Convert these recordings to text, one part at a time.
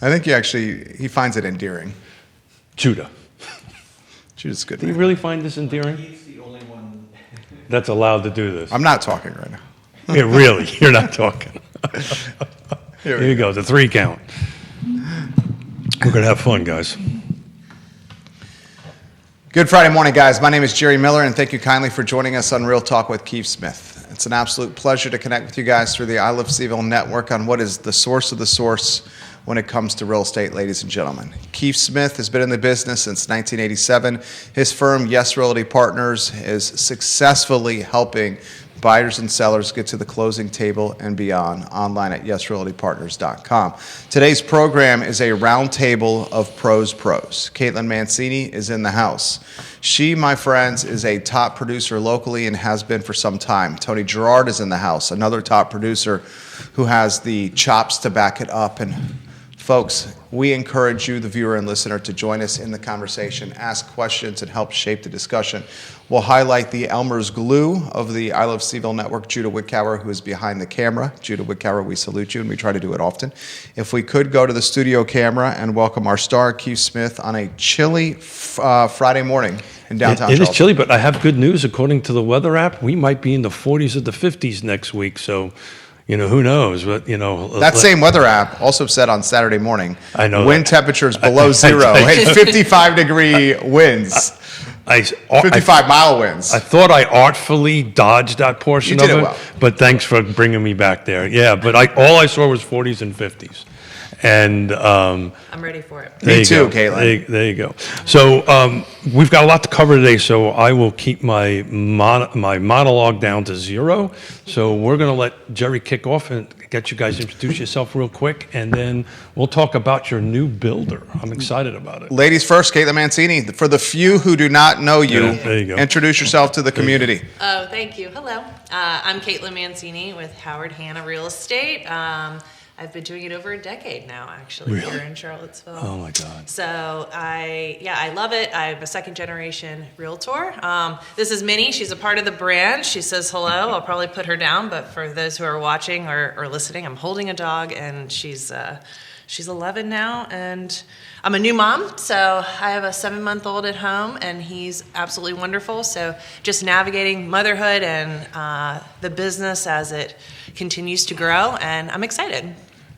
I think he finds it endearing. Judah. Judah's good. Do you really find this endearing? He's the only one that's allowed to do this. I'm not talking right now. Yeah, really, you're not talking. Here you go, the 3 count. We're going to have fun, guys. Good Friday morning, guys. My name is Jerry Miller, and thank you kindly for joining us on Real Talk with Keith Smith. It's an absolute pleasure to connect with you guys through the I Love CVille Network on what is the source of the source when it comes to real estate, ladies and gentlemen. Keith Smith has been in the business since 1987. His firm, Yes Realty Partners, is successfully helping buyers and sellers get to the closing table and beyond online at yesrealtypartners.com. Today's program is a roundtable of pros. Katelyn Mancini is in the house. She, my friends, is a top producer locally and has been for some time. Tony Girard is in the house, another top producer who has the chops to back it up. And folks, we encourage you, the viewer and listener, to join us in the conversation, ask questions, and help shape the discussion. We'll highlight the Elmer's glue of the I Love CVille Network, Judah Wickower, who is behind the camera. Judah Wickower, we salute you, and we try to do it often. If we could go to the studio camera and welcome our star, Keith Smith, on a chilly Friday morning in downtown It Charleston. is chilly, but I have good news. According to the weather app, we might be in the 40s or the 50s next week, so... who knows? But that same weather app also said on Saturday morning, I know wind temperatures below zero and 55-degree winds, 55-mile winds. I thought I artfully dodged that portion You did of it it, well. but thanks for bringing me back there. Yeah, but all I saw was 40s and 50s. And I'm ready for it. Me too, Katelyn. There you go. So we've got a lot to cover today, so I will keep my monologue down to 0. So we're going to let Jerry kick off and get you guys introduce yourself real quick, and then we'll talk about your new builder. I'm excited about it. Ladies first, Katelyn Mancini. For the few who do not know you, Yeah, there you go. Introduce yourself to the community. Oh, thank you. Hello. I'm Katelyn Mancini with Howard Hanna Real Estate. I've been doing it over a decade now, actually, Really? here in Charlottesville. Oh my God. So I love it. I'm a second generation realtor. This is Minnie. She's a part of the brand. She says hello. I'll probably put her down, but for those who are watching or listening, I'm holding a dog, and she's 11 now, and I'm a new mom, so I have a 7-month-old at home, and he's absolutely wonderful. So just navigating motherhood and the business as it continues to grow, and I'm excited.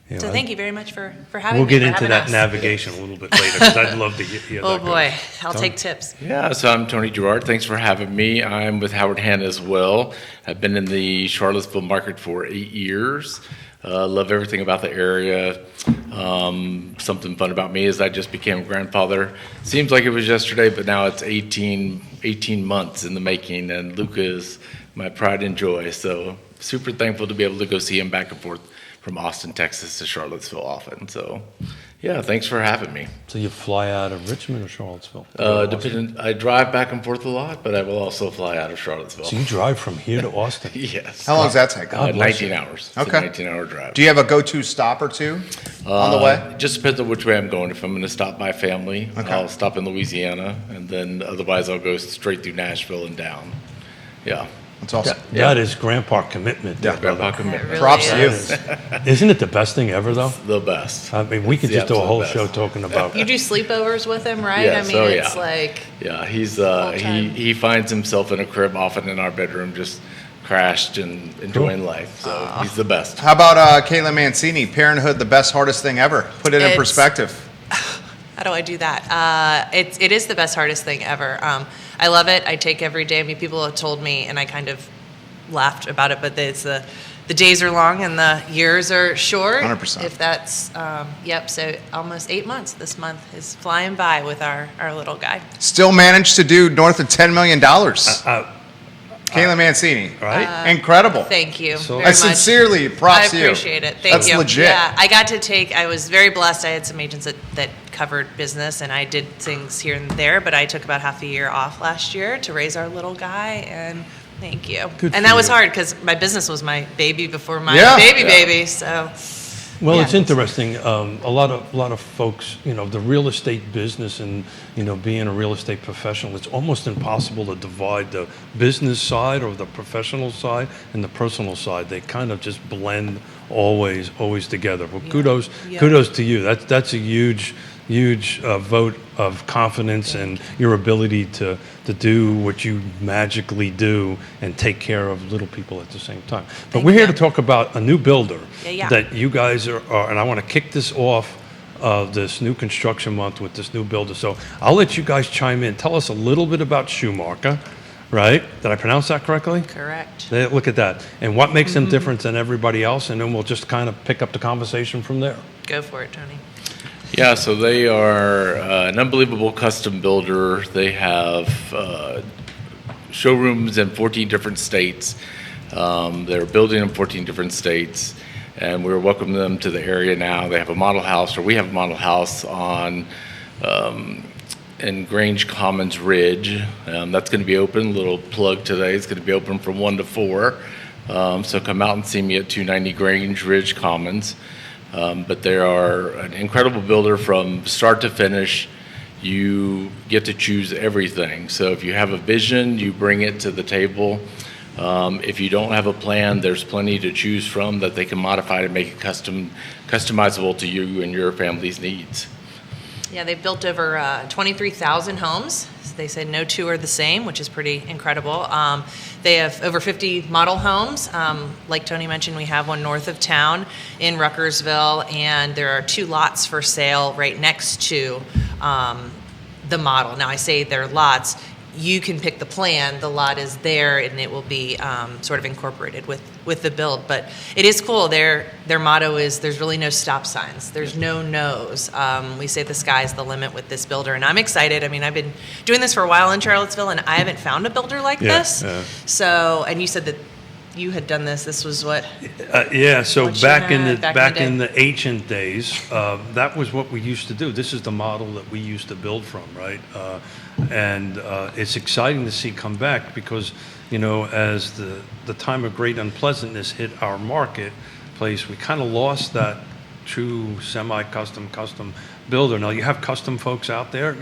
Yeah, So thank you very much for having We'll me. get for into having that us. navigation a little bit later, because I'd love to hear Oh that. boy, I'll Tony? take tips. Yeah, so I'm Tony Girard. Thanks for having me. I'm with Howard Hanna as well. I've been in the Charlottesville market for 8 years. Love everything about the area. Something fun about me is I just became a grandfather. Seems like it was yesterday, but now it's 18 months in the making, and Luca is my pride and joy. So super thankful to be able to go see him back and forth from Austin, Texas to Charlottesville often. So yeah, thanks for having me. So you fly out of Richmond or Charlottesville? I drive back and forth a lot, but I will also fly out of Charlottesville. So you drive from here to Austin? Yes. How long does that take? God bless 19 you. hours. It's Okay. a 19-hour drive. Do you have a go-to stop or two on the way? It just depends on which way I'm going. If I'm going to stop by family, Okay. I'll stop in Louisiana, and then otherwise I'll go straight through Nashville and down. Yeah. That's awesome. That is grandpa commitment. Yeah. there, Grandpa brother. commitment. Really Props to you. Isn't it the best thing ever, though? The best. I mean, we could It's just the do a whole absolute show best. talking about. You do sleepovers with him, right? Yes, I mean, oh, it's yeah. like Yeah, he's time. he finds himself in a crib often in our bedroom, just crashed and enjoying life. So he's the best. How about Katelyn Mancini? Parenthood, the best, hardest thing ever. Put it in It's- perspective. How do I do that? It is the best, hardest thing ever. I love it. I take every day. I mean, people have told me, and I kind of laughed about it, but it's the days are long and the years are short. 100%. If that's, so almost 8 months this month is flying by with our little guy. Still managed to do north of $10 million. Katelyn Mancini. Right? Incredible. Thank you So- very I much. sincerely props I to you. appreciate it. Thank That's you. legit. Yeah, I was very blessed. I had some agents that covered business, and I did things here and there, but I took about half a year off last year to raise our little guy, and thank you. Good And for that was you. hard because my business was my baby before my Yeah. baby, so Well, Yeah. it's interesting. A lot of folks, the real estate business and being a real estate professional, it's almost impossible to divide the business side or the professional side and the personal side. They kind of just blend always together. Well, kudos to you. That's a huge vote of confidence in your ability to do what you magically do and take care of little people at the same time. But we're here to talk about a new builder that you guys are, and I want to kick this off this new construction month with this new builder. So I'll let you guys chime in. Tell us a little bit about Schumacher, right? Did I pronounce that correctly? Correct. Look at that. And what makes them different than everybody else, and then we'll just kind of pick up the conversation from there. Go for it, Tony. Yeah, so they are an unbelievable custom builder. They have showrooms in 14 different states. They're building in 14 different states, and we're welcoming them to the area now. They have a model house, or we have a model house on in Grange Commons Ridge. That's going to be open. Little plug today. It's going to be open from 1 to 4. So come out and see me at 290 Grange Ridge Commons. But they are an incredible builder from start to finish. You get to choose everything. So if you have a vision, you bring it to the table. If you don't have a plan, there's plenty to choose from that they can modify to make it customizable to you and your family's needs. Yeah, they've built over 23,000 homes. They said no two are the same, which is pretty incredible. They have over 50 model homes. Like Tony mentioned, we have one north of town in Ruckersville, and there are 2 lots for sale right next to the model. Now, I say they're lots. You can pick the plan. The lot is there, and it will be sort of incorporated with the build. But it is cool. Their motto is there's really no stop signs. There's no no's. We say the sky's the limit with this builder, and I'm excited. I mean, I've been doing this for a while in Charlottesville, and I haven't found a builder like this. Yeah. So, and you said that you had done this. This was what? So What you back in had the back in the in the ancient days, that was what we used to do. This is the model that we used to build from, right? And it's exciting to see come back because, as the time of great unpleasantness hit our marketplace, we kind of lost that true semi-custom builder. Now you have custom folks out there,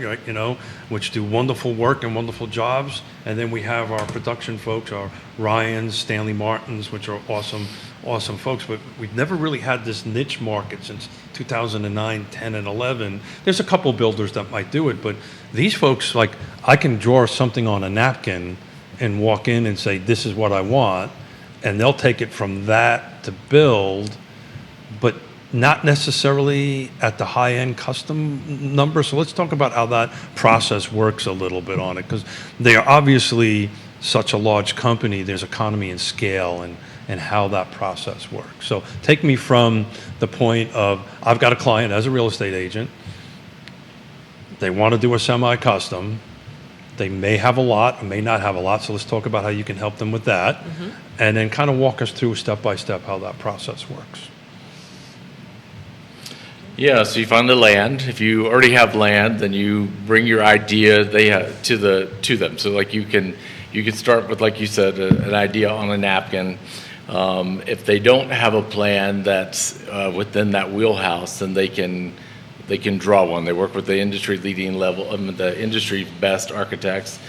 which do wonderful work and wonderful jobs, and then we have our production folks, our Ryans, Stanley Martins, which are awesome folks. But we've never really had this niche market since 2009, 10, and 11. There's a couple builders that might do it, but these folks, like, I can draw something on a napkin and walk in and say, this is what I want, and they'll take it from that to build, but not necessarily at the high-end custom number. So let's talk about how that process works a little bit on it, because they are obviously such a large company. There's economy and scale and how that process works. So take me from the point of, I've got a client as a real estate agent. They want to do a semi-custom. They may have a lot or may not have a lot. So let's talk about how you can help them with that. Mm-hmm. And then kind of walk us through step by step how that process works. Yeah, so you find the land. If you already have land, then you bring your idea to them. So like you can start with, like you said, an idea on a napkin. If they don't have a plan that's within that wheelhouse, then they can draw one. They work with the industry leading level, the industry best architects,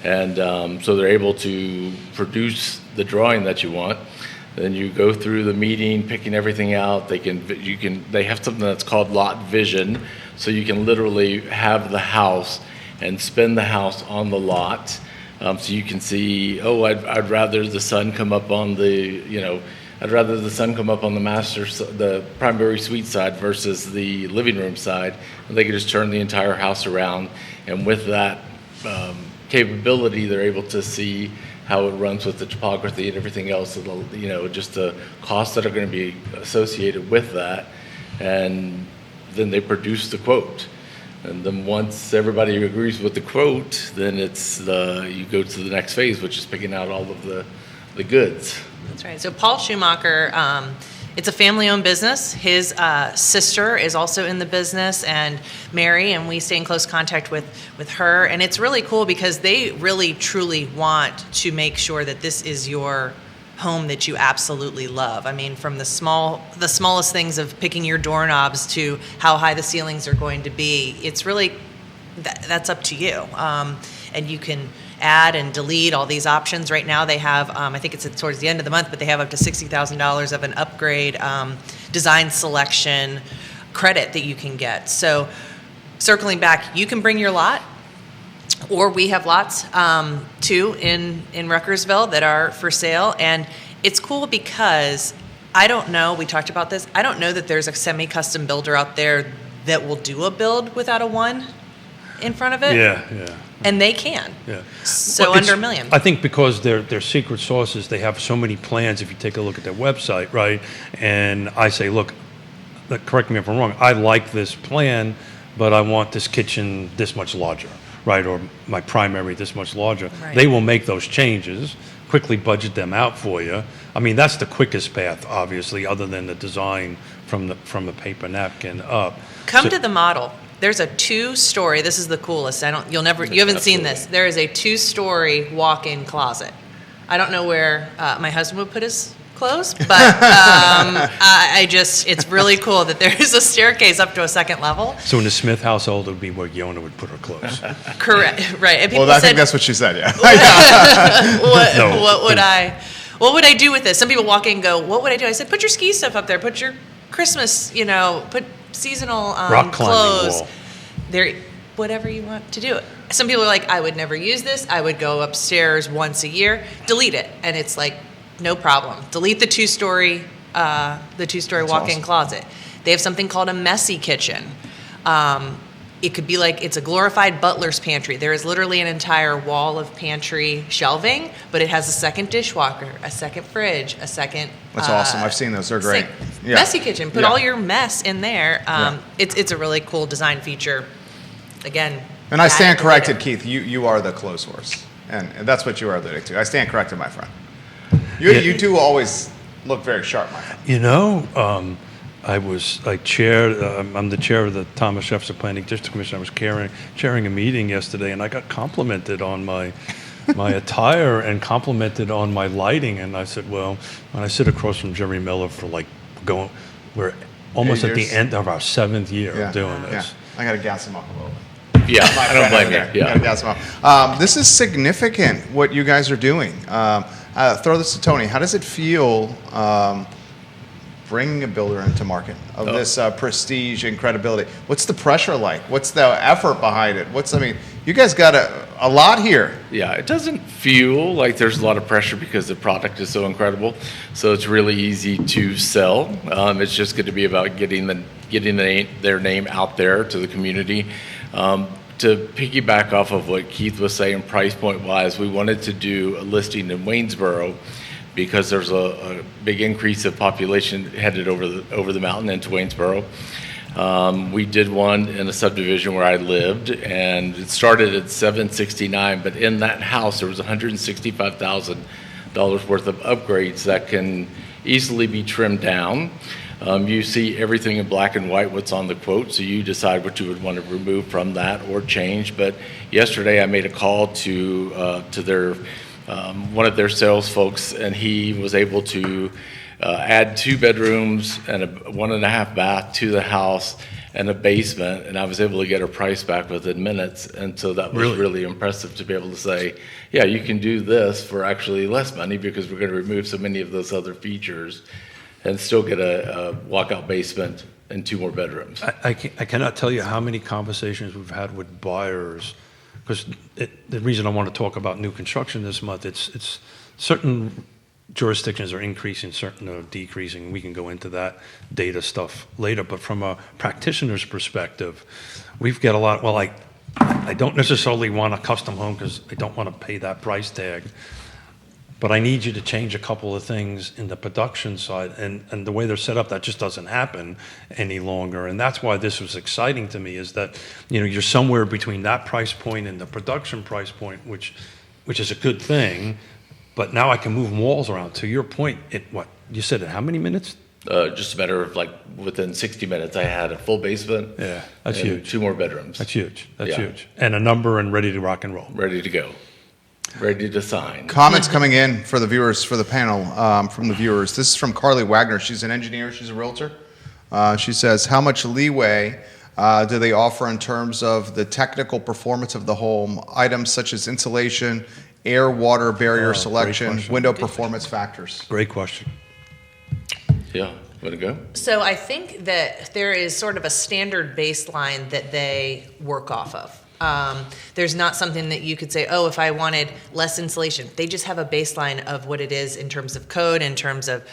and so they're able to produce the drawing that you want. Then you go through the meeting, picking everything out. They have something that's called lot vision, so you can literally have the house and spin the house on the lot. So you can see, I'd rather the sun come up on the the primary suite side versus the living room side, and they can just turn the entire house around. And with that capability, they're able to see how it runs with the topography and everything else, just the costs that are going to be associated with that. And then they produce the quote. And then once everybody agrees with the quote, then you go to the next phase, which is picking out all of the goods. That's right. So Paul Schumacher, it's a family-owned business. His sister is also in the business, and Mary, and we stay in close contact with her. And it's really cool because they really, truly want to make sure that this is your home that you absolutely love. I mean, from the smallest things of picking your doorknobs to how high the ceilings are going to be, it's really, that's up to you. And you can add and delete all these options. Right now they have, I think it's towards the end of the month, but they have up to $60,000 of an upgrade design selection credit that you can get. So circling back, you can bring your lot, or we have lots too in Ruckersville that are for sale. And it's cool because I don't know, we talked about this, I don't know that there's a semi-custom builder out there that will do a build without a 1 in front of it. Yeah. And they can. Yeah. So Well, under $1 million. I think because they're secret sauces, they have so many plans. If you take a look at their website, right? And I say, look, correct me if I'm wrong, I like this plan, but I want this kitchen this much larger, right? Or my primary this much larger. Right. They will make those changes, quickly budget them out for you. I mean, that's the quickest path, obviously, other than the design from the paper napkin up. Come to the model. There's a 2-story. This is the coolest. You haven't seen this. There is a 2-story walk-in closet. I don't know where my husband would put his clothes, but it's really cool that there is a staircase up to a second level. So in the Smith household, it would be where Yonna would put her clothes. Correct. Right. And people Well, I said, think that's what she said, yeah. No. what would I do with this? Some people walk in and go, what would I do? I said, put your ski stuff up there. Put your Christmas, put seasonal Rock climbing clothes. wall. There, whatever you want to do. Some people are like, I would never use this. I would go upstairs once a year. Delete it. And it's like, no problem. Delete the 2-story walk-in awesome. closet. They have something called a messy kitchen. It could be like, it's a glorified butler's pantry. There is literally an entire wall of pantry shelving, but it has a second dishwasher, a second fridge, a second. That's awesome. I've seen those. They're great. sink. Yeah. Messy kitchen. Put Yeah. all your mess in there. Yeah. It's a really cool design feature. Again. And I stand delete corrected, it. Keith. You are the clothes horse. And that's what you are alluding to. I stand corrected, my friend. You do always look very sharp, my friend. I'm the chair of the Thomas Jefferson Planning District Commission. I was chairing a meeting yesterday, and I got complimented on my attire and complimented on my lighting. And I said, well, when I sit across from Jerry Miller for we're almost at the years. end of our 7th year Yeah. of doing Yeah. this. I got to gas him up a little bit. Yeah, My I don't friend blame over you. there. Yeah. Gotta gas him up. This is significant, what you guys are doing. Throw this to Tony. How does it feel bringing a builder into market of this prestige and credibility? What's the pressure like? What's the effort behind it? You guys got a lot here. Yeah, it doesn't feel like there's a lot of pressure because the product is so incredible. So it's really easy to sell. It's just going to be about getting their name out there to the community. To piggyback off of what Keith was saying, price point wise, we wanted to do a listing in Waynesboro because there's a big increase of population headed over the mountain into Waynesboro. We did one in a subdivision where I lived, and it started at $769, but in that house there was $165,000 worth of upgrades that can easily be trimmed down. You see everything in black and white, what's on the quote, so you decide what you would want to remove from that or change. But yesterday I made a call to their one of their sales folks, and he was able to add 2 bedrooms and a 1.5 bath to the house and a basement, and I was able to get her price back within minutes. And so that was really impressive to be able to say, yeah, you can do this for actually less money because we're going to remove so many of those other features and still get a walkout basement and 2 more bedrooms. I cannot tell you how many conversations we've had with buyers, because the reason I want to talk about new construction this month, it's certain jurisdictions are increasing, certain are decreasing. We can go into that data stuff later, but from a practitioner's perspective, we've got a lot. Well, I don't necessarily want a custom home because I don't want to pay that price tag, but I need you to change a couple of things in the production side, and the way they're set up, that just doesn't happen any longer. And that's why this was exciting to me, is that you're somewhere between that price point and the production price point, which is a good thing. But now I can move walls around. To your point, what you said, in how many minutes? Just a matter of within 60 minutes, I had a full basement. Yeah, that's and huge. 2 more bedrooms. That's huge. That's Yeah. huge. And a number and ready to rock and roll. Ready to go. ready to sign. Comments coming in for the viewers, for the panel, from the viewers. This is from Carly Wagner. She's an engineer. She's a realtor. She says, how much leeway do they offer in terms of the technical performance of the home, items such as insulation, air, water barrier Great selection, question. window performance factors? Great question. Yeah, way to go. So I think that there is sort of a standard baseline that they work off of. There's not something that you could say, oh, if I wanted less insulation. They just have a baseline of what it is in terms of code, in terms of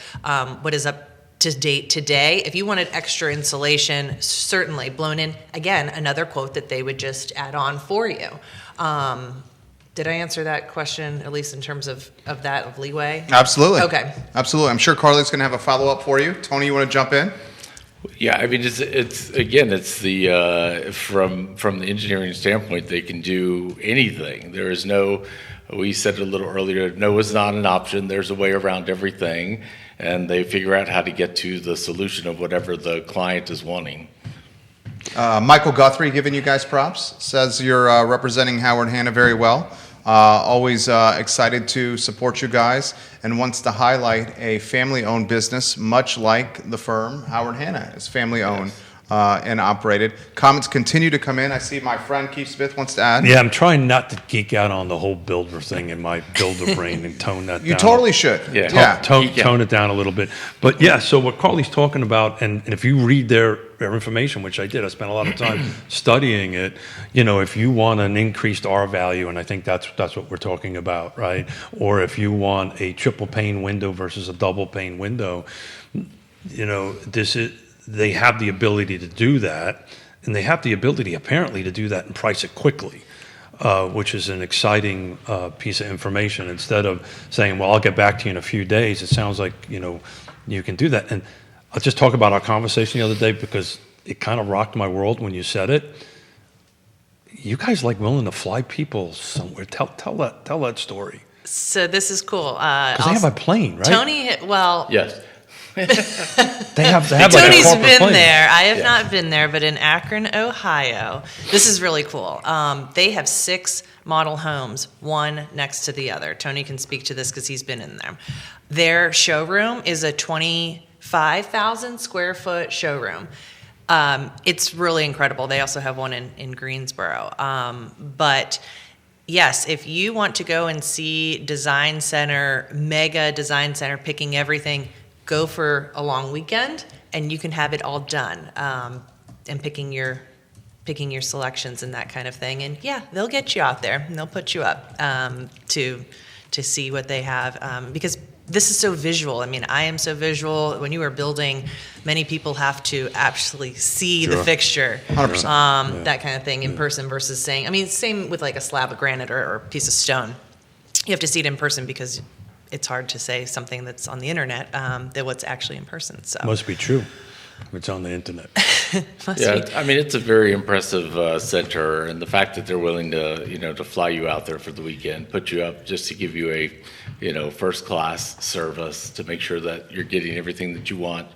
what is up to date today. If you wanted extra insulation, certainly blown in. Again, another quote that they would just add on for you. Did I answer that question, at least in terms of leeway? Absolutely. Okay. Absolutely. I'm sure Carly's going to have a follow-up for you. Tony, you want to jump in? Yeah, I mean, it's the from the engineering standpoint, they can do anything. There is no, we said it a little earlier, no is not an option. There's a way around everything, and they figure out how to get to the solution of whatever the client is wanting. Michael Guthrie giving you guys props, says you're representing Howard Hanna very well. Always excited to support you guys, and wants to highlight a family-owned business, much like the firm Howard Hanna is family-owned and operated. Comments continue to come in. I see my friend Keith Smith wants to add. Yeah, I'm trying not to geek out on the whole builder thing in my builder brain and tone that down. You totally should. Yeah. Tone it down a little bit. But yeah, so what Carly's talking about, and if you read their information, which I did, I spent a lot of time studying it, if you want an increased R value, and I think that's what we're talking about, right? Or if you want a triple pane window versus a double pane window, they have the ability to do that, and they have the ability apparently to do that and price it quickly. Which is an exciting piece of information. Instead of saying, well, I'll get back to you in a few days, it sounds like, you can do that. And I'll just talk about our conversation the other day because it kind of rocked my world when you said it. You guys willing to fly people somewhere. Tell that story. So this is cool. Because they have a plane, right? Tony, well, Yes. They have Tony's a corporate been plane. there. I have not been there, but in Akron, Ohio, this is really cool. They have 6 model homes, one next to the other. Tony can speak to this because he's been in them. Their showroom is a 25,000 square foot showroom. It's really incredible. They also have one in Greensboro. But yes, if you want to go and see design center, mega design center, picking everything, go for a long weekend and you can have it all done, and picking your selections and that kind of thing. And yeah, they'll get you out there and they'll put you up to see what they have, because this is so visual. I mean, I am so visual. When you are building, many people have to actually see the fixture, 100%. that kind of thing in person versus saying, same with like a slab of granite or a piece of stone. You have to see it in person because it's hard to say something that's on the internet than what's actually in person. So Must be true. It's on the internet. must Yeah, be. it's a very impressive center, and the fact that they're willing to, to fly you out there for the weekend, put you up just to give you a, first class service to make sure that you're getting everything that you want,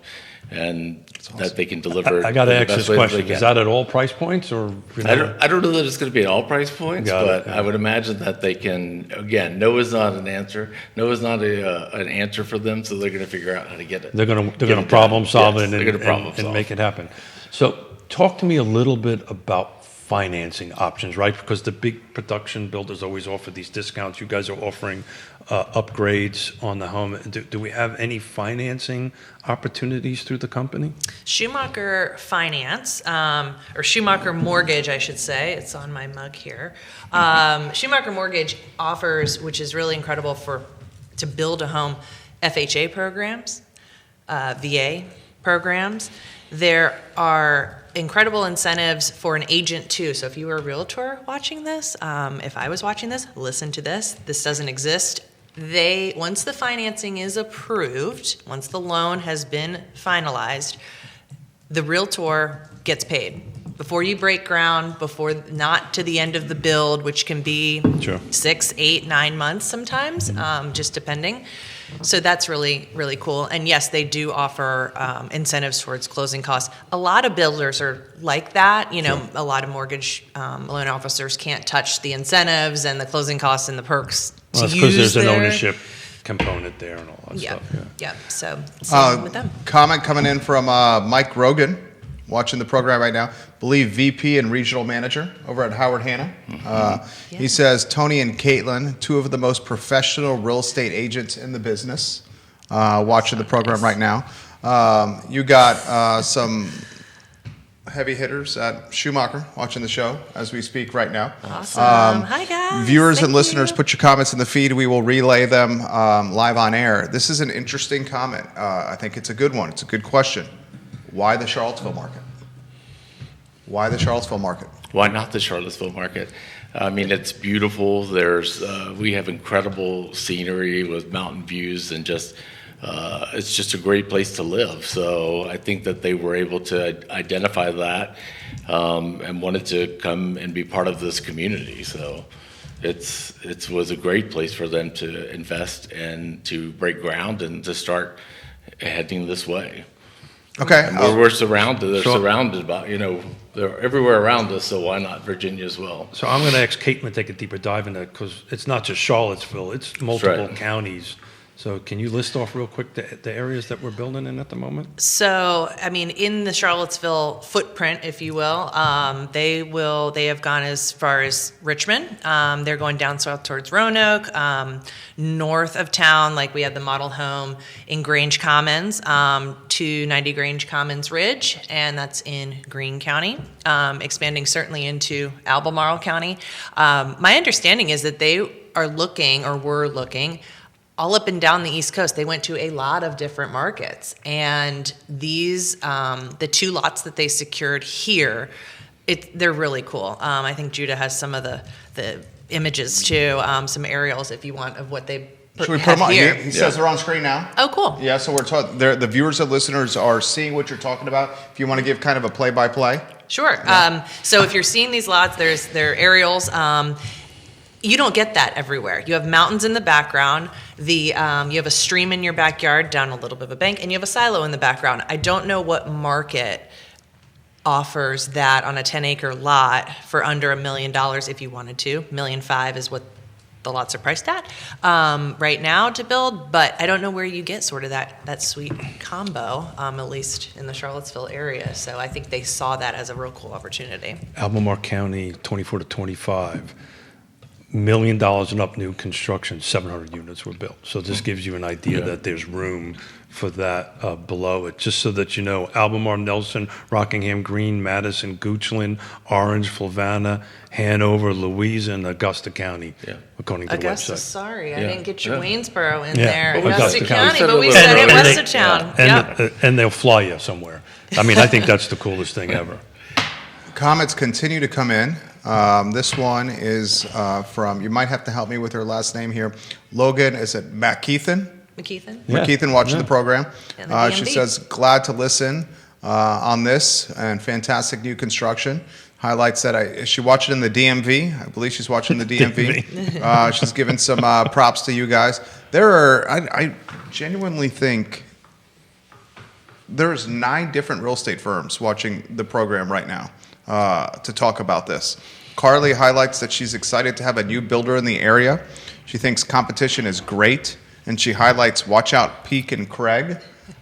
and that they can deliver. I got to in the ask best this way question. they Is can. that at all price points or? I don't know that it's going to be at all price points, Got but it. I would imagine that they can. Again, no is not an answer. No is not an answer for them, so they're going to figure out how to get it. They're going Get to it problem done. solve Yes, it they're gonna problem and solve. make it happen. So talk to me a little bit about financing options, right? Because the big production builders always offer these discounts. You guys are offering upgrades on the home. Do we have any financing opportunities through the company? Schumacher Finance, or Schumacher Mortgage, I should say. It's on my mug here. Schumacher Mortgage offers, which is really incredible to build a home, FHA programs, VA programs. There are incredible incentives for an agent too. So if you were a realtor watching this, if I was watching this, listen to this. This doesn't exist. Once the financing is approved, once the loan has been finalized, the realtor gets paid. Before you break ground, not to the end of the build, which can be Sure. 6, 8, 9 months sometimes, just depending. So that's really, really cool. And yes, they do offer incentives towards closing costs. A lot of builders are like that. A lot of mortgage loan officers can't touch the incentives and the closing costs and the perks Well, that's use because there's an their- ownership component there and all that Yeah, stuff. yeah. So same with them. Comment coming in from Mike Rogan, watching the program right now. Believe VP and regional manager over at Howard Hanna. He says Tony and Katelyn, two of the most professional real estate agents in the business, watching the program right now. You got some heavy hitters at Schumacher watching the show as we speak right now. Awesome. Hi, guys. Viewers and Thank listeners, you. put your comments in the feed. We will relay them live on air. This is an interesting comment. I think it's a good one. It's a good question. Why the Charlottesville market? Why the Charlottesville market? Why not the Charlottesville market? I mean, it's beautiful. We have incredible scenery with mountain views and just, it's just a great place to live. So I think that they were able to identify that and wanted to come and be part of this community. So it was a great place for them to invest and to break ground and to start heading this way. Okay. And we're surrounded. They're surrounded by, they're everywhere around us. So why not Virginia as well? So I'm going to ask Katelyn to take a deeper dive in that because it's not just Charlottesville, it's multiple right. counties. So can you list off real quick the areas that we're building in at the moment? So, I mean, in the Charlottesville footprint, if you will, they have gone as far as Richmond. They're going down south towards Roanoke, north of town, like we had the model home in Grange Commons, 290 Grange Commons Ridge, and that's in Greene County, expanding certainly into Albemarle County. My understanding is that they are looking, or were looking, all up and down the East Coast. They went to a lot of different markets, and these, the two lots that they secured here, they're really cool. I think Judah has some of the images too, some aerials if you want of what they Should we put have them on? here. He says they're on screen now. Oh, cool. Yeah, so the viewers and listeners are seeing what you're talking about. If you want to give kind of a play-by-play. Sure. So if you're seeing these lots, they're aerials. You don't get that everywhere. You have mountains in the background. You have a stream in your backyard down a little bit of a bank, and you have a silo in the background. I don't know what market offers that on a 10-acre lot for under $1 million if you wanted to. $1.5 million is what the lots are priced at right now to build, but I don't know where you get sort of that sweet combo, at least in the Charlottesville area. So I think they saw that as a real cool opportunity. Albemarle County, 24 to 25. $1 million and up new construction, 700 units were built. So this gives you an idea that there's room for that below it. Just so that you know, Albemarle, Nelson, Rockingham, Greene, Madison, Goochland, Orange, Flavanna, Hanover, Louisa, and Augusta County, according to Augusta, the website. sorry, I didn't get your Waynesboro in Yeah. there. Well, Augusta Augusta County, County. but we And- said it and west they- of town. And they'll fly you somewhere. I mean, I think that's the coolest thing ever. Comments continue to come in. This one is from, you might have to help me with her last name here. Logan, is it McKeithen? McKeithen? Yeah. McKeithen watching the program. And the She DMV. says, glad to listen on this and fantastic new construction. Highlights that is she watching in the DMV? I believe she's watching the DMV. She's giving some props to you guys. I genuinely think there's 9 different real estate firms watching the program right now to talk about this. Carly highlights that she's excited to have a new builder in the area. She thinks competition is great, and she highlights Watch Out Peak and Craig.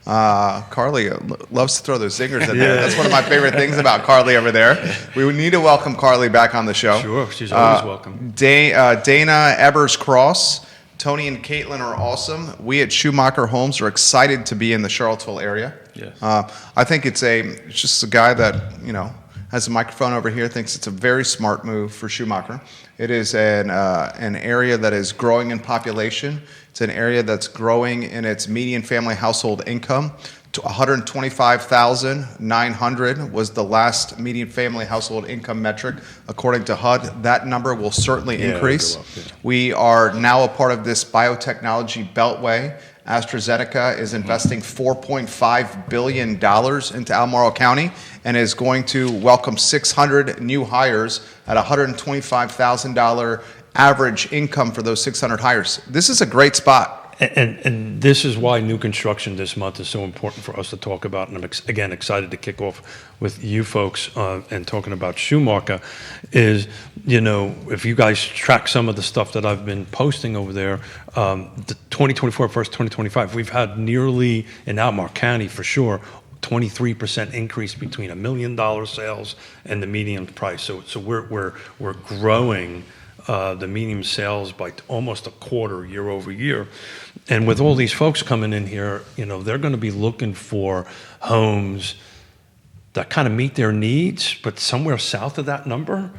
Carly loves to throw those zingers in there. That's one of my favorite things about Carly over there. We would need to welcome Carly back on the show. Sure, she's always welcome. Dana Ebers Cross. Tony and Katelyn are awesome. We at Schumacher Homes are excited to be in the Charlottesville area. Yes. I think it's just a guy that, has a microphone over here, thinks it's a very smart move for Schumacher. It is an area that is growing in population. It's an area that's growing in its median family household income. To $125,900 was the last median family household income metric according to HUD. That number will certainly increase. it'll go up, We are now a part of this biotechnology beltway. AstraZeneca is investing $4.5 billion into Albemarle County and is going to welcome 600 new hires at $125,000 average income for those 600 hires. This is a great spot. And this is why new construction this month is so important for us to talk about. And I'm, again, excited to kick off with you folks and talking about Schumacher is, if you guys track some of the stuff that I've been posting over there, the 2024 versus 2025, we've had nearly, in Albemarle County for sure, 23% increase between $1 million sales and the median price. So we're growing the medium sales by almost a quarter year over year. And with all these folks coming in here, they're going to be looking for homes that kind of meet their needs, but somewhere south of that number.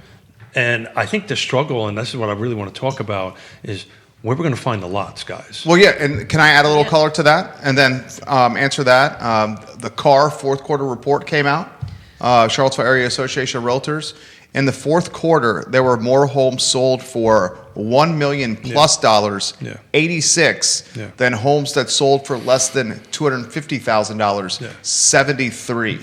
And I think the struggle, and this is what I really want to talk about, is where we're going to find the lots, guys. Well, yeah, and can I add a little color to that and then answer that? The CAR fourth quarter report came out, Charlottesville Area Association of Realtors. In the fourth quarter, there were more homes sold for $1 million plus dollars, 86, than homes that sold for less than $250,000, 73.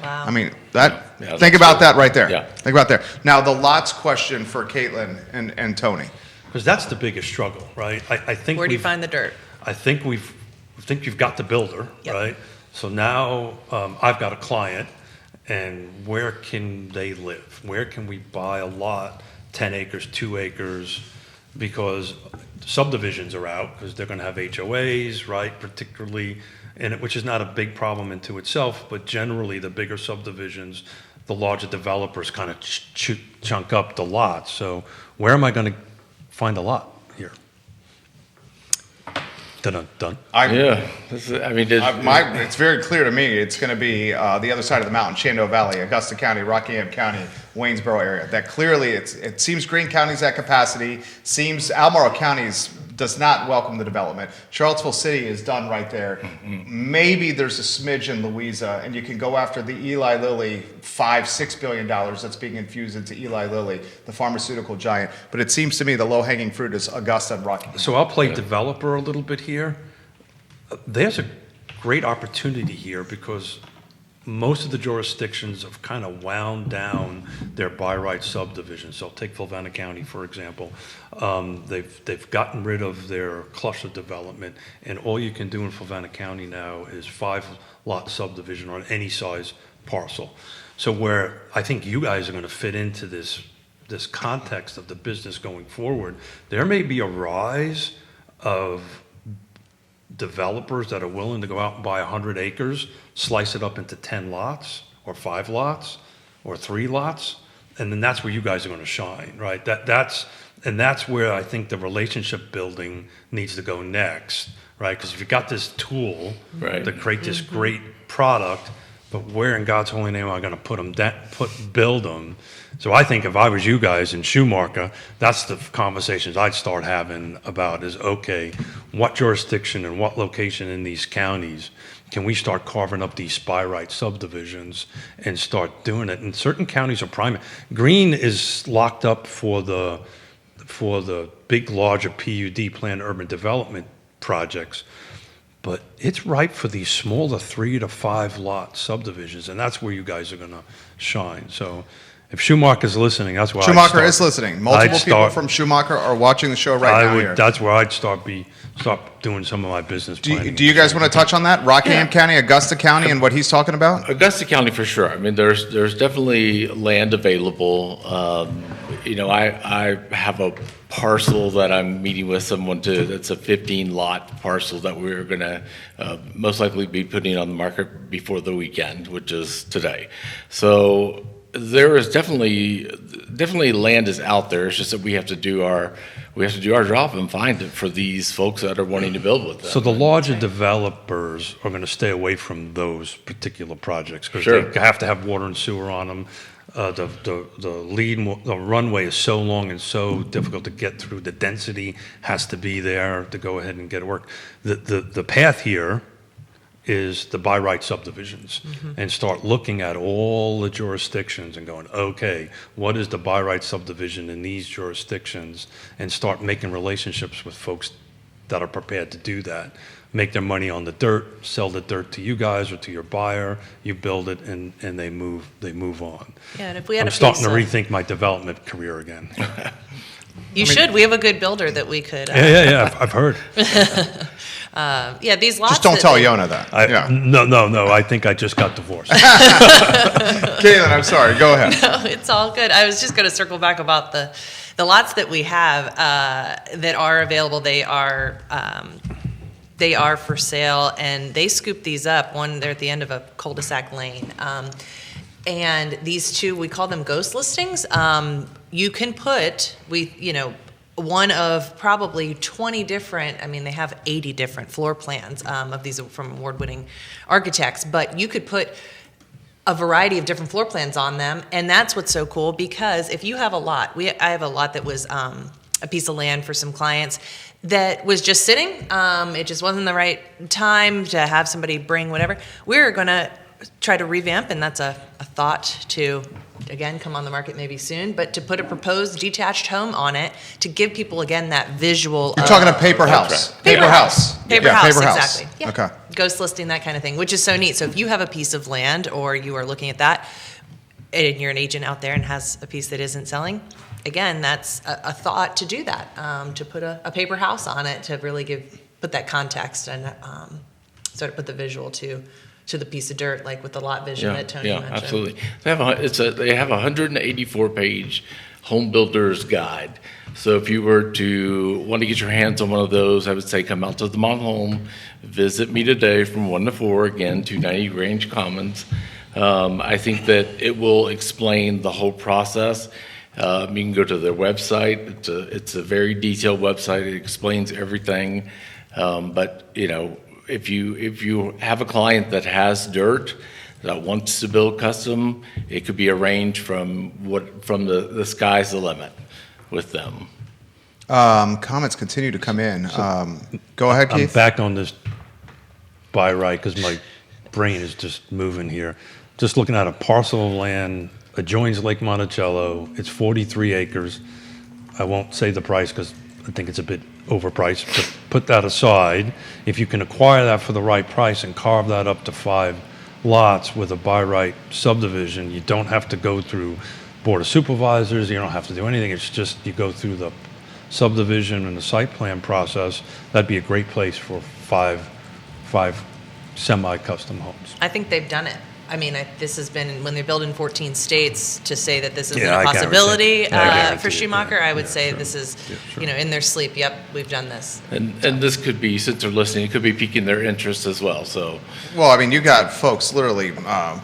Wow. I mean, think about that right there. Think about that. Now, the lots question for Katelyn and Tony. Because that's the biggest struggle, right? I think Where do you find the dirt? I think you've got the builder, right? So now I've got a client. And where can they live? Where can we buy a lot, 10 acres, 2 acres? Because subdivisions are out because they're going to have HOAs, right? Particularly, which is not a big problem into itself, but generally the bigger subdivisions, the larger developers kind of chunk up the lots. So where am I going to find a lot here? Done. It's very clear to me it's going to be the other side of the mountain, Shenandoah Valley, Augusta County, Rockingham County, Waynesboro area. That clearly, it seems Greene County's at capacity. Seems Albemarle County's does not welcome the development. Charlottesville City is done right there. Mm-hmm. Maybe there's a smidge in Louisa, and you can go after the Eli Lilly $5-6 billion that's being infused into Eli Lilly, the pharmaceutical giant. But it seems to me the low-hanging fruit is Augusta and Rockingham. So I'll play developer a little bit here. There's a great opportunity here because most of the jurisdictions have kind of wound down their by right subdivisions. So I'll take Fulvana County, for example. They've gotten rid of their cluster development, and all you can do in Fulvana County now is 5-lot subdivision on any size parcel. So where I think you guys are going to fit into this context of the business going forward, there may be a rise of developers that are willing to go out and buy 100 acres, slice it up into 10 lots or 5 lots or 3 lots, and then that's where you guys are going to shine, right? That's where I think the relationship building needs to go next, right? Because if you got this tool to create this great product, but where in God's holy name am I going to build them? So I think if I was you guys in Schumacher, that's the conversations I'd start having about is, okay, what jurisdiction and what location in these counties can we start carving up these by right subdivisions and start doing it? And certain counties are prime. Greene is locked up for the big, larger PUD, planned urban development projects. But it's ripe for these smaller 3 to 5 lot subdivisions, and that's where you guys are going to shine. So if Schumacher is listening, that's why Schumacher is listening. Multiple people from Schumacher are watching the show right now here. That's where I'd start doing some of my business planning. Do you guys want to touch on that? Rockingham County, Augusta County, and what he's talking about? Augusta County for sure. I mean, there's definitely land available. I have a parcel that I'm meeting with someone that's a 15-lot parcel that we're going to most likely be putting on the market before the weekend, which is today. So there is definitely land is out there. It's just that we have to do our job and find it for these folks that are wanting to build with them. So the larger developers are going to stay away from those particular projects because they have to have water and sewer on them. The runway is so long and so difficult to get through. The density has to be there to go ahead and get it work. The path here is the by right subdivisions and start looking at all the jurisdictions and going, okay, what is the by right subdivision in these jurisdictions, and start making relationships with folks that are prepared to do that. Make their money on the dirt, sell the dirt to you guys or to your buyer, you build it, and they move on. Yeah, and if we had I'm starting to rethink my development career again. You should. We have a good builder that we could. Yeah. I've heard. Yeah, these lots. Just don't that tell they- Yonna that. No. I think I just got divorced. Katelyn, I'm sorry. Go ahead. No, it's all good. I was just going to circle back about the lots that we have that are available. They are for sale, and they scoop these up. One, they're at the end of a cul-de-sac lane. And these two, we call them ghost listings. You can put, one of probably 20 different, they have 80 different floor plans of these from award-winning architects, but you could put a variety of different floor plans on them, and that's what's so cool, because if you have a lot, I have a lot that was a piece of land for some clients that was just sitting. It just wasn't the right time to have somebody bring whatever. We're going to try to revamp, and that's a thought to, again, come on the market maybe soon, but to put a proposed detached home on it to give people, again, that visual. You're talking a paper house. Paper house, exactly. Yeah. Okay. Ghost listing, that kind of thing, which is so neat. So if you have a piece of land or you are looking at that, and you're an agent out there and has a piece that isn't selling, again, that's a thought to do that, to put a paper house on it to really put that context and sort of put the visual to the piece of dirt, like with the lot vision that Tony mentioned. Absolutely. They have a 184-page home builder's guide. So if you were to want to get your hands on one of those, I would say come out to the Mount Home, visit me today from 1 to 4, again, 290 Grange Commons. I think that it will explain the whole process. You can go to their website. It's a very detailed website. It explains everything. But if you have a client that has dirt that wants to build custom, it could be arranged from the sky's the limit with them. Comments continue to come in. Go ahead, I'm Keith. back on this buy right because my brain is just moving here. Just looking at a parcel of land adjoins Lake Monticello. It's 43 acres. I won't say the price because I think it's a bit overpriced, but put that aside. If you can acquire that for the right price and carve that up to 5 lots with a by right subdivision, you don't have to go through Board of Supervisors, you don't have to do anything. It's just you go through the subdivision and the site plan process. That'd be a great place for five semi-custom homes. I think they've done it. This has been, when they build in 14 states, to say that this is Yeah, a I possibility guarantee for it, Schumacher, yeah. I would say sure. this is, Sure. in their sleep, yep, we've done this. And this could be, since they're listening, it could be piquing their interest as well. So Well, you got folks literally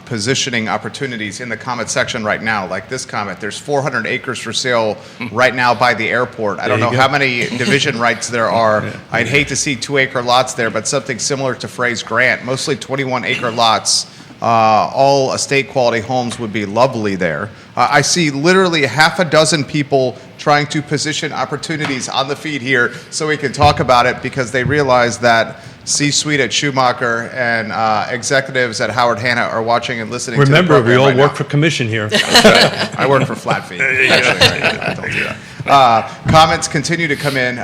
positioning opportunities in the comment section right now. Like this comment, there's 400 acres for sale right now by the airport. I don't know There you how go. many division rights there are. I'd hate to see 2-acre lots there, but something similar to Frey's Grant, mostly 21-acre lots. All estate quality homes would be lovely there. I see literally half a dozen people trying to position opportunities on the feed here so we can talk about it, because they realize that C-suite at Schumacher and executives at Howard Hanna are watching and listening to the Remember, we program all right work now. for commission here. I work for flat fee. Actually, don't do that. Comments continue to come in.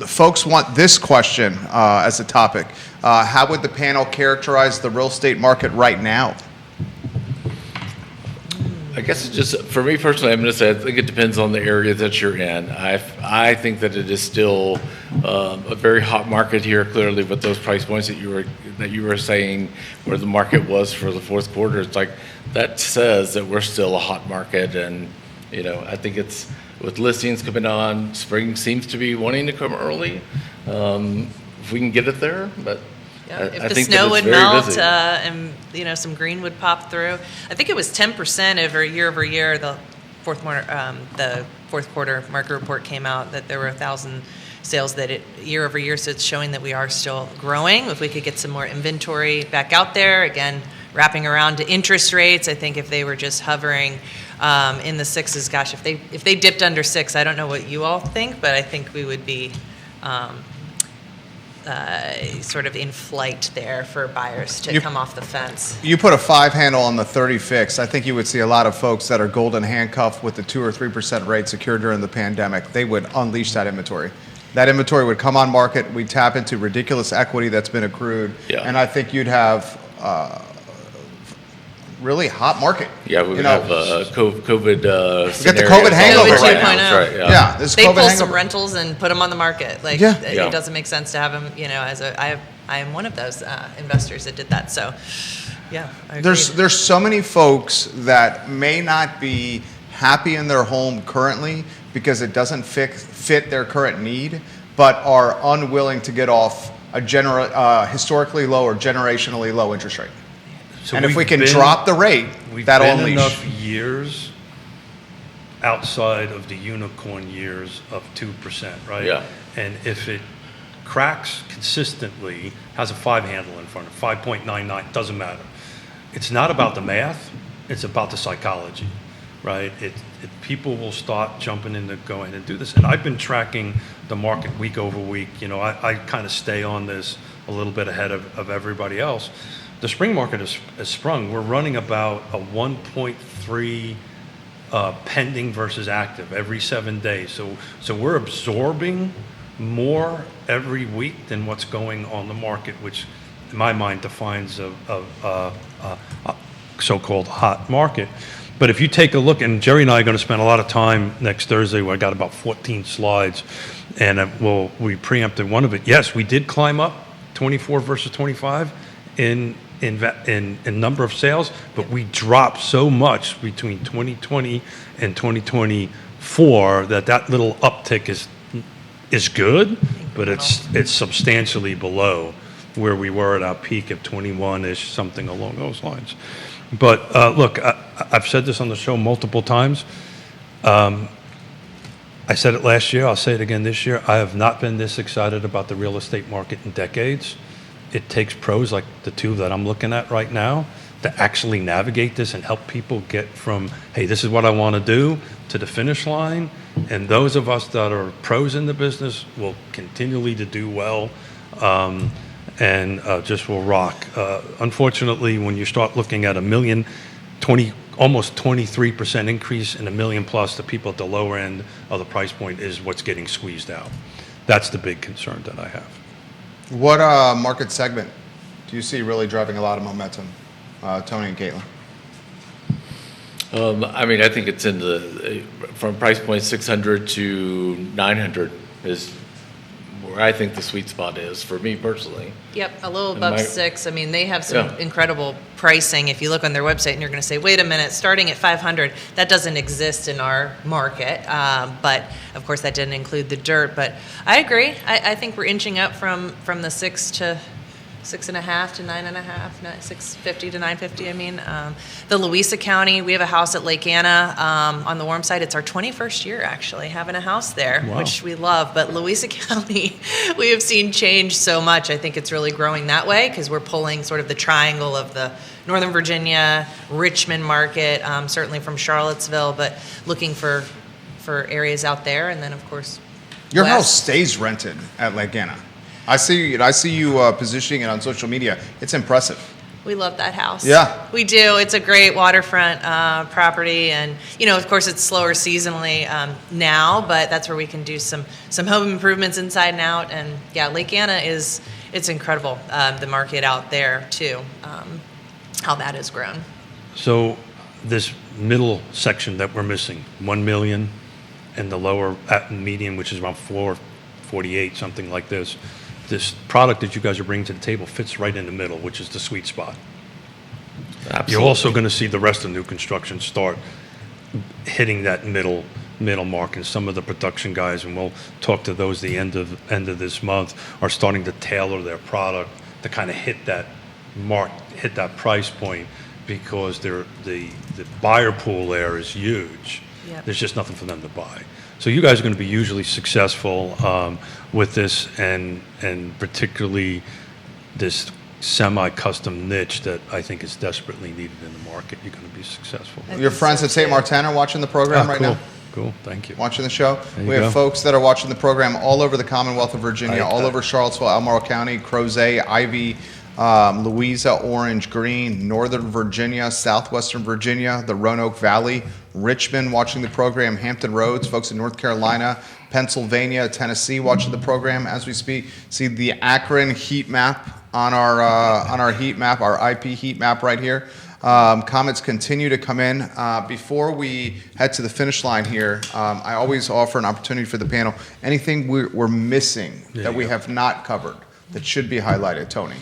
Folks want this question as a topic. How would the panel characterize the real estate market right now? I guess it's just, for me personally, I'm going to say I think it depends on the area that you're in. I think that it is still a very hot market here, clearly, with those price points that you were saying where the market was for the fourth quarter. It's like that says that we're still a hot market, and I think it's with listings coming on. Spring seems to be wanting to come early. If we can get it there, but. Yeah, if I the think that snow it's would very melt busy. and some green would pop through, I think it was 10% over year. The fourth quarter market report came out that there were 1,000 sales year over year. So it's showing that we are still growing. If we could get some more inventory back out there, again, wrapping around to interest rates. I think if they were just hovering in the 6s, gosh, if they dipped under 6, I don't know what you all think, but I think we would be. Sort of in flight there for buyers to come off the fence. You put a 5 handle on the 30 fix, I think you would see a lot of folks that are golden handcuffed with the 2 or 3% rate secured during the pandemic. They would unleash that inventory. That inventory would come on market. We'd tap into ridiculous equity that's been accrued. Yeah. And I think you'd have really hot market. Yeah, we You have know, COVID. We got the scenarios COVID hangover COVID right 2.0. now. That's right. Yeah. Yeah, this They COVID pull some hangover. rentals and put them on the market. Like, Yeah. Yeah. it doesn't make sense to have them, I am one of those investors that did that. So, yeah, I agree. There's so many folks that may not be happy in their home currently because it doesn't fit their current need, but are unwilling to get off a historically low or generationally low interest rate. So And if we we've can been- drop the rate, We've that'll been unleash. enough years outside of the unicorn years of 2%, right? Yeah. And if it cracks consistently, has a 5 handle in front of it, 5.99, doesn't matter. It's not about the math, it's about the psychology, right? People will start jumping in to go in and do this. And I've been tracking the market week over week. I kind of stay on this a little bit ahead of everybody else. The spring market has sprung. We're running about a 1.3 pending versus active every 7 days. So we're absorbing more every week than what's going on the market, which in my mind defines a so-called hot market. But if you take a look, and Jerry and I are going to spend a lot of time next Thursday, where I got about 14 slides, and we preempted one of it. Yes, we did climb up 24 versus 25 in number of sales, but we dropped so much between 2020 and 2024 that little uptick is good, but it's substantially below where we were at our peak of 21-ish, something along those lines. But look, I've said this on the show multiple times. I said it last year, I'll say it again this year. I have not been this excited about the real estate market in decades. It takes pros like the two that I'm looking at right now to actually navigate this and help people get from, hey, this is what I want to do, to the finish line. And those of us that are pros in the business will continually to do well. And just will rock. Unfortunately, when you start looking at almost 23% increase in $1 million plus, the people at the lower end of the price point is what's getting squeezed out. That's the big concern that I have. What market segment do you see really driving a lot of momentum, Tony and Katelyn? I think it's from price point 600 to 900 is where I think the sweet spot is for me personally. Yep, a little above 6. They have some Yeah. incredible pricing. If you look on their website and you're going to say, wait a minute, starting at 500, that doesn't exist in our market. But of course, that didn't include the dirt. But I agree. I think we're inching up from the 6 to 6.5 to 9.5, 650 to 950. The Louisa County, we have a house at Lake Anna on the warm side. It's our 21st year actually having a house there, Wow. which we love. But Louisa County, we have seen change so much. I think it's really growing that way because we're pulling sort of the triangle of the Northern Virginia, Richmond market, certainly from Charlottesville, but looking for areas out there, and then of course Your west. house stays rented at Lake Anna. I see you positioning it on social media. It's impressive. We love that house. Yeah. We do. It's a great waterfront property. And, of course, it's slower seasonally now, but that's where we can do some home improvements inside and out. And, yeah, Lake Anna it's incredible, the market out there, too, how that has grown. So this middle section that we're missing, 1 million, and the lower median, which is around 448, something like this. This product that you guys are bringing to the table fits right in the middle, which is the sweet spot. Absolutely. You're also going to see the rest of new construction start hitting that middle mark, and some of the production guys, and we'll talk to those the end of this month, are starting to tailor their product to kind of hit that mark, hit that price point, because the buyer pool there is huge. Yep. There's just nothing for them to buy. So you guys are going to be usually successful with this, and particularly this semi-custom niche that I think is desperately needed in the market. You're going to be successful. Your friends at St. Martin are watching the program right cool. now? Cool, thank you. Watching the show. There you We have go. folks that are watching the program all over the Commonwealth of Virginia, all over Charlottesville, Albemarle County, Crozet, Ivy, Louisa, Orange, Green, Northern Virginia, Southwestern Virginia, the Roanoke Valley, Richmond watching the program, Hampton Roads, folks in North Carolina, Pennsylvania, Tennessee watching the program as we speak. See the Akron heat map on our heat map, our IP heat map right here. Comments continue to come in. Before we head to the finish line here, I always offer an opportunity for the panel. Anything we're missing that we have not covered that should be highlighted, Tony?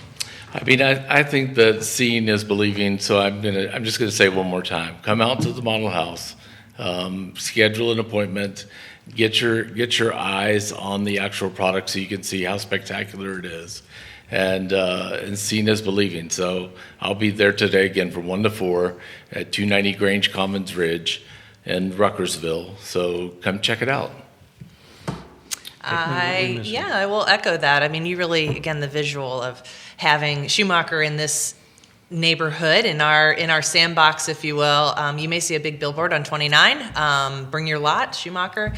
I mean, I think that seeing is believing, so I'm just gonna say it one more time. Come out to the model house, schedule an appointment, get your eyes on the actual product so you can see how spectacular it is. And seeing is believing. So I'll be there today again from 1 to 4 at 290 Grange Commons Ridge in Ruckersville. So come check it out. I will echo that. I mean, you really, again, the visual of having Schumacher in this neighborhood, in our sandbox, if you will. You may see a big billboard on 29. Bring your lot, Schumacher.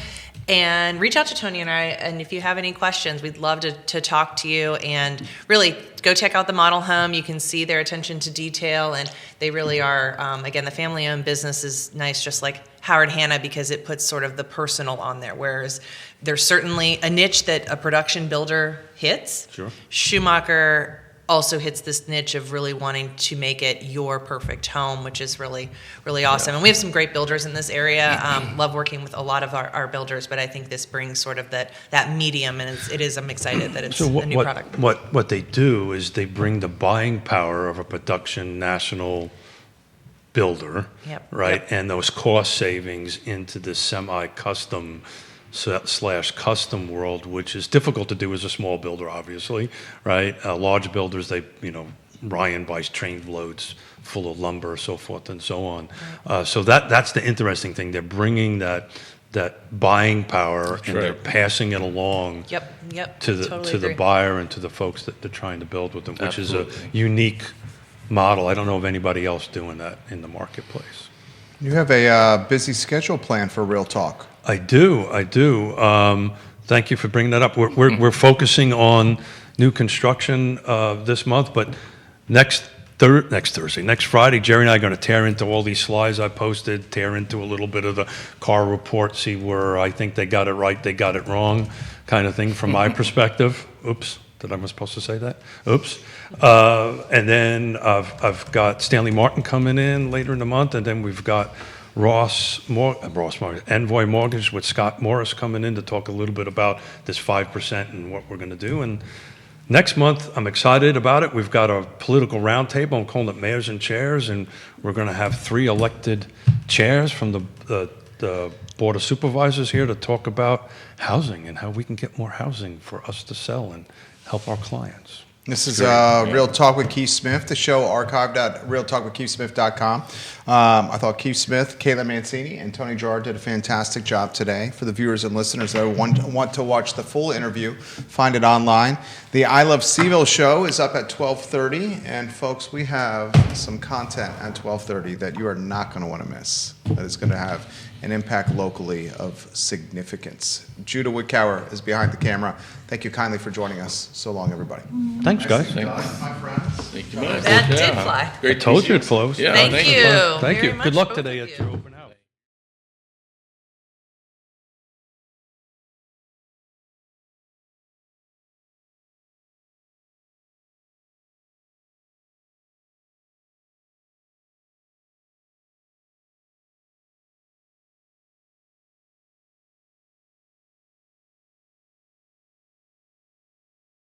And reach out to Tony and I, and if you have any questions, we'd love to talk to you. And really, go check out the model home. You can see their attention to detail, and they really are, again, the family-owned business is nice, just like Howard Hanna, because it puts sort of the personal on there, whereas there's certainly a niche that a production builder hits. Sure. Schumacher also hits this niche of really wanting to make it your perfect home, which is really, really awesome. And we have some great builders in this area. Love working with a lot of our builders, but I think this brings sort of that medium, and I'm excited that it's a new product. What they do is they bring the buying power of a production national builder, right, and those cost savings into the semi-custom / custom world, which is difficult to do as a small builder, obviously, right? Large builders, Ryan buys train loads full of lumber, so forth and so on. So that's the interesting thing. They're bringing that buying power, and they're passing it along to the buyer and to the folks that they're trying to build with them, which is a unique model. I don't know of anybody else doing that in the marketplace. You have a busy schedule planned for Real Talk. I do. Thank you for bringing that up. We're focusing on new construction this month, but next Friday, Jerry and I are going to tear into all these slides I posted, tear into a little bit of the car report, see where I think they got it right, they got it wrong, kind of thing from my perspective. Oops. Did I supposed to say that? Oops. And then I've got Stanley Martin coming in later in the month, and then we've got Envoy Mortgage with Scott Morris coming in to talk a little bit about this 5% and what we're going to do. And next month, I'm excited about it. We've got a political roundtable. I'm calling it Mayors and Chairs, and we're going to have 3 elected chairs from the Board of Supervisors here to talk about housing and how we can get more housing for us to sell and help our clients. This is Real Talk with Keith Smith, the show archived at realtalkwithkeithsmith.com. I thought Keith Smith, Katelyn Mancini, and Tony Girard did a fantastic job today. For the viewers and listeners that want to watch the full interview, find it online. The I Love CVille show is up at 12:30, and folks, we have some content at 12:30 that you are not going to want to miss, that is going to have an impact locally of significance. Judah Woodcower is behind the camera. Thank you kindly for joining us. So long, everybody. Thanks, guys. My friends. Thank you much. That did fly. Great I told you it flows. Yeah, Thank you. Thank you. Very Good much, luck both today of at you. your opening.